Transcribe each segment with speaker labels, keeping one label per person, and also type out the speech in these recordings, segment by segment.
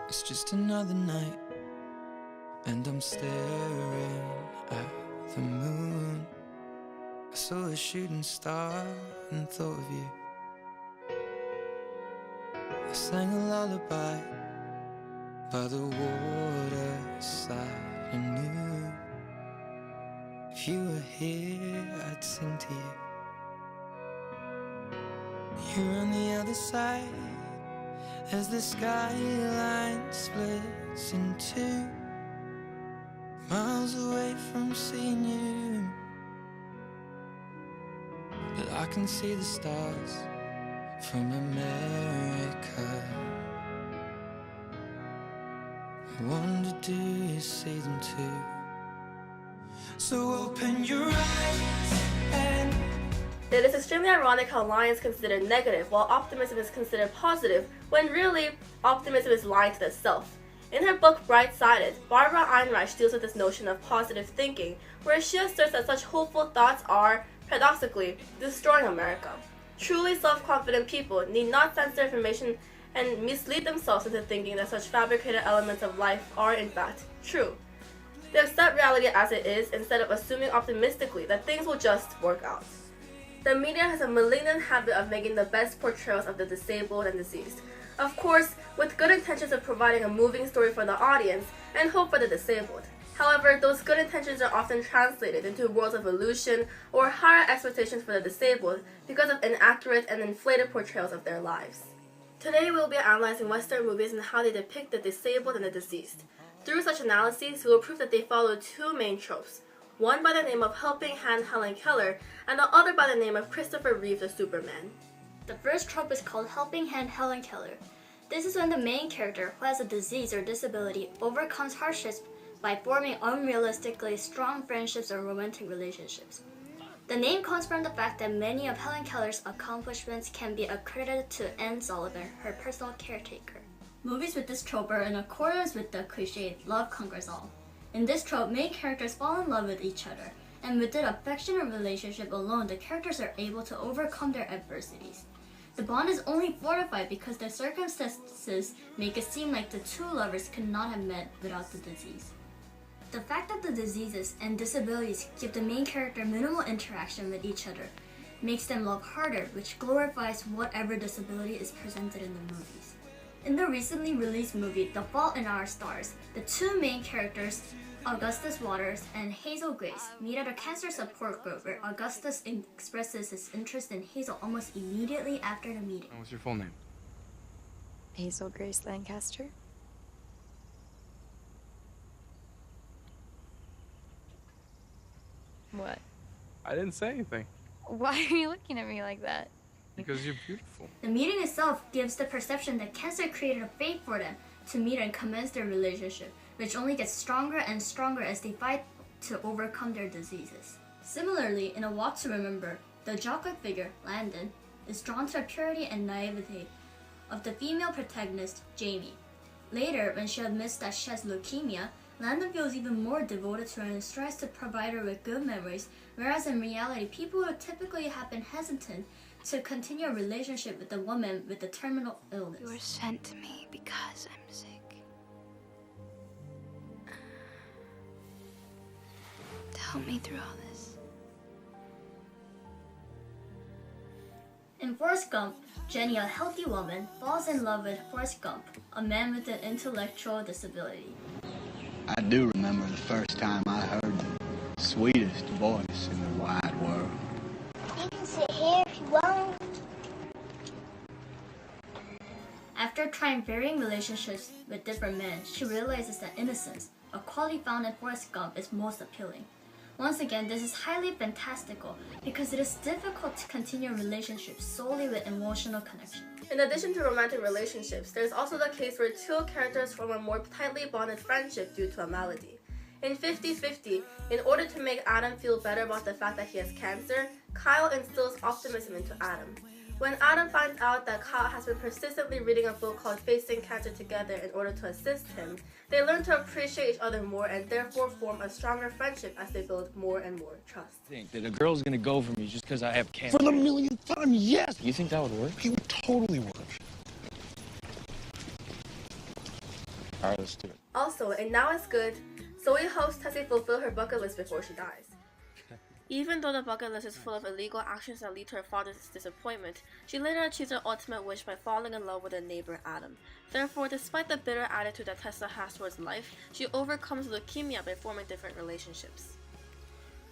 Speaker 1: It's just another night, and I'm staring at the moon. I saw a shooting star and thought of you. I sang a lullaby by the waterside and knew if you were here, I'd sing to you. You're on the other side as the skyline splits in two, miles away from seeing you. But I can see the stars from America. I wonder, do you see them too? So open your eyes and...
Speaker 2: It is extremely ironic how lying is considered negative while optimism is considered positive, when really, optimism is lying to itself. In her book Bright-Sided, Barbara Einreich deals with this notion of positive thinking, where she asserts that such hopeful thoughts are, paradoxically, destroying America. Truly self-confident people need not censor information and mislead themselves into thinking that such fabricated elements of life are in fact true. They accept reality as it is instead of assuming optimistically that things will just work out. The media has a malignant habit of making the best portrayals of the disabled and deceased. Of course, with good intentions of providing a moving story for the audience and hope for the disabled. However, those good intentions are often translated into worlds of illusion or higher expectations for the disabled because of inaccurate and inflated portrayals of their lives. Today we will be analyzing Western movies and how they depict the disabled and the deceased. Through such analyses, we will prove that they follow two main tropes. One by the name of Helping Hand Helen Keller, and the other by the name of Christopher Reeve the Superman.
Speaker 3: The first trope is called Helping Hand Helen Keller. This is when the main character, who has a disease or disability, overcomes hardships by forming unrealistically strong friendships or romantic relationships. The name comes from the fact that many of Helen Keller's accomplishments can be accredited to Anne Sullivan, her personal caretaker. Movies with this trope are in accordance with the cliche, love conquers all. In this trope, main characters fall in love with each other, and with their affectionate relationship alone, the characters are able to overcome their adversities. The bond is only fortified because the circumstances make it seem like the two lovers could not have met without the disease. The fact that the diseases and disabilities give the main character minimal interaction with each other makes them love harder, which glorifies whatever disability is presented in the movies. In the recently released movie The Fault in Our Stars, the two main characters, Augustus Waters and Hazel Grace, meet at a cancer support group where Augustus expresses his interest in Hazel almost immediately after the meeting.
Speaker 4: What's your full name?
Speaker 5: Hazel Grace Lancaster? What?
Speaker 4: I didn't say anything.
Speaker 5: Why are you looking at me like that?
Speaker 4: Because you're beautiful.
Speaker 3: The meeting itself gives the perception that cancer created a fate for them to meet and commence their relationship, which only gets stronger and stronger as they fight to overcome their diseases. Similarly, in A Walk to Remember, the jock figure, Landon, is drawn to the purity and naivete of the female protagonist, Jamie. Later, when she admits that she has leukemia, Landon feels even more devoted to her and strives to provide her with good memories, whereas in reality, people would typically have been hesitant to continue a relationship with a woman with a terminal illness.
Speaker 5: You were sent to me because I'm sick. To help me through all this.
Speaker 3: In Forrest Gump, Jenny, a healthy woman, falls in love with Forrest Gump, a man with an intellectual disability.
Speaker 6: I do remember the first time I heard the sweetest voice in the wide world.
Speaker 7: You can sit here if you want.
Speaker 3: After trying varying relationships with different men, she realizes that innocence, a quality found in Forrest Gump, is most appealing. Once again, this is highly fantastical because it is difficult to continue a relationship solely with emotional connection.
Speaker 2: In addition to romantic relationships, there is also the case where two characters form a more tightly bonded friendship due to a malady. In 50-50, in order to make Adam feel better about the fact that he has cancer, Kyle instills optimism into Adam. When Adam finds out that Kyle has been persistently reading a book called Facing Cancer Together in order to assist him, they learn to appreciate each other more and therefore form a stronger friendship as they build more and more trust.
Speaker 8: Think that a girl's gonna go for me just because I have cancer.
Speaker 6: For the millionth time, yes!
Speaker 8: You think that would work?
Speaker 6: It would totally work.
Speaker 8: All right, let's do it.
Speaker 2: Also, and now it's good, Zoe hopes Tessie fulfill her bucket list before she dies. Even though the bucket list is full of illegal actions that lead to her father's disappointment, she later achieves her ultimate wish by falling in love with her neighbor Adam. Therefore, despite the bitter attitude that Tessa has towards life, she overcomes leukemia by forming different relationships.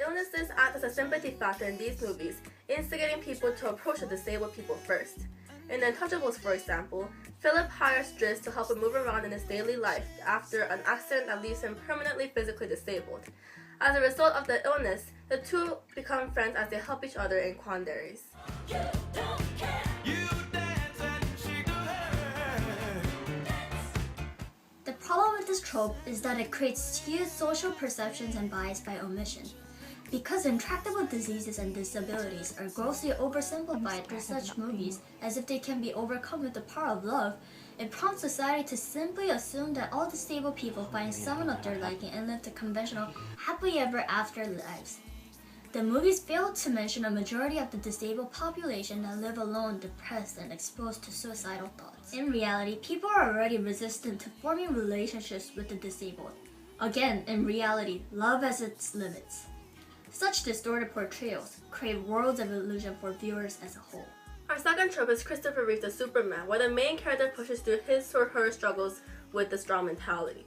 Speaker 2: Illnesses act as a sympathy factor in these movies, instigating people to approach the disabled people first. In The Untouchables, for example, Philip hires Driz to help him move around in his daily life after an accident that leaves him permanently physically disabled. As a result of the illness, the two become friends as they help each other in quandaries.
Speaker 3: The problem with this trope is that it creates skewed social perceptions and bias by omission. Because intractable diseases and disabilities are grossly oversimplified through such movies as if they can be overcome with the power of love, it prompts society to simply assume that all disabled people find someone of their liking and live the conventional happily ever after lives. The movies fail to mention a majority of the disabled population that live alone, depressed, and exposed to suicidal thoughts. In reality, people are already resistant to forming relationships with the disabled. Again, in reality, love has its limits. Such distorted portrayals create worlds of illusion for viewers as a whole.
Speaker 2: Our second trope is Christopher Reeve's The Superman, where the main character pushes through his or her struggles with the strong mentality.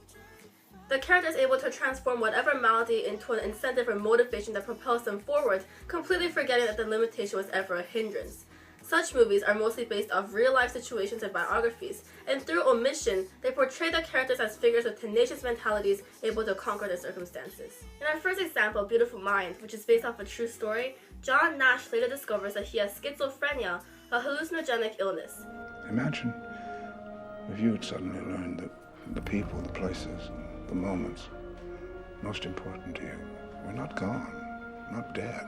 Speaker 2: The character is able to transform whatever malady into an incentive or motivation that propels them forward, completely forgetting that the limitation was ever a hindrance. Such movies are mostly based off real-life situations and biographies, and through omission, they portray the characters as figures with tenacious mentalities able to conquer their circumstances. In our first example, Beautiful Mind, which is based off a true story, John Nash later discovers that he has schizophrenia, a hallucinogenic illness.
Speaker 9: Imagine if you had suddenly learned that the people, the places, the moments most important to you were not gone, not dead,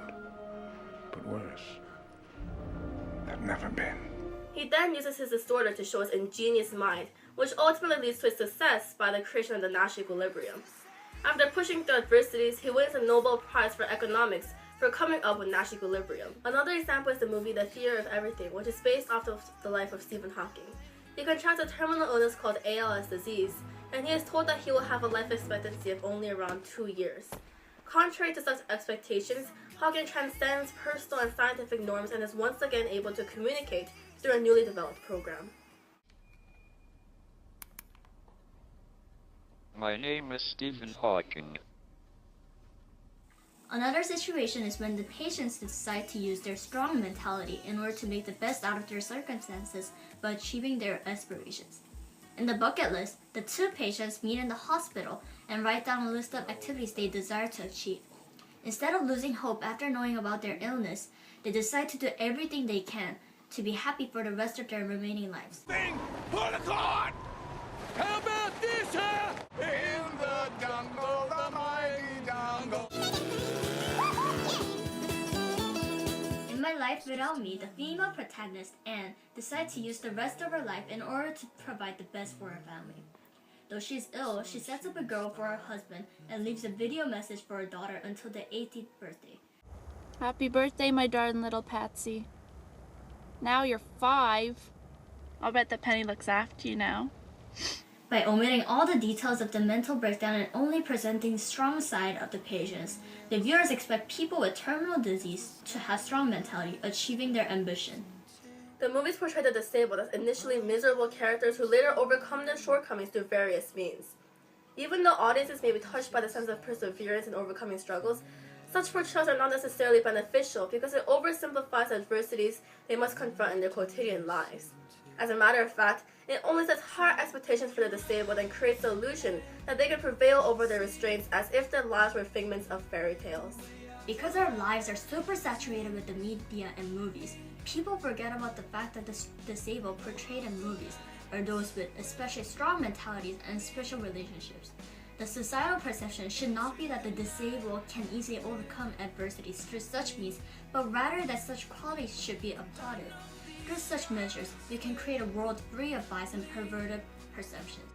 Speaker 9: but worse, had never been.
Speaker 2: He then uses his disorder to show his ingenious mind, which ultimately leads to his success by the creation of the Nash equilibrium. After pushing through adversities, he wins a Nobel Prize for economics for coming up with Nash equilibrium. Another example is the movie The Theory of Everything, which is based off of the life of Stephen Hawking. He contracts a terminal illness called ALS disease, and he is told that he will have a life expectancy of only around 2 years. Contrary to such expectations, Hawking transcends personal and scientific norms and is once again able to communicate through a newly developed program.
Speaker 10: My name is Stephen Hawking.
Speaker 3: Another situation is when the patients decide to use their strong mentality in order to make the best out of their circumstances by achieving their aspirations. In the bucket list, the two patients meet in the hospital and write down a list of activities they desire to achieve. Instead of losing hope after knowing about their illness, they decide to do everything they can to be happy for the rest of their remaining lives.
Speaker 11: Pull the cord! How about this, huh? In the jungle, the mighty jungle.
Speaker 3: In My Life Without Me, the female protagonist, Anne, decides to use the rest of her life in order to provide the best for her family. Though she is ill, she sets up a girl for her husband and leaves a video message for her daughter until their 18th birthday.
Speaker 12: Happy birthday, my darling little Patsy. Now you're 5. I'll bet that Penny looks after you now.
Speaker 3: By omitting all the details of the mental breakdown and only presenting the strong side of the patients, the viewers expect people with terminal disease to have strong mentality, achieving their ambition.
Speaker 2: The movies portray the disabled as initially miserable characters who later overcome their shortcomings through various means. Even though audiences may be touched by the sense of perseverance in overcoming struggles, such portrayals are not necessarily beneficial because it oversimplifies adversities they must confront in their quotidian lives. As a matter of fact, it only sets higher expectations for the disabled and creates the illusion that they can prevail over their restraints as if their lives were figments of fairy tales.
Speaker 3: Because our lives are super saturated with the media and movies, people forget about the fact that the disabled portrayed in movies are those with especially strong mentalities and special relationships. The societal perception should not be that the disabled can easily overcome adversities through such means, but rather that such qualities should be applauded. Through such measures, we can create a world free of bias and perverted perceptions.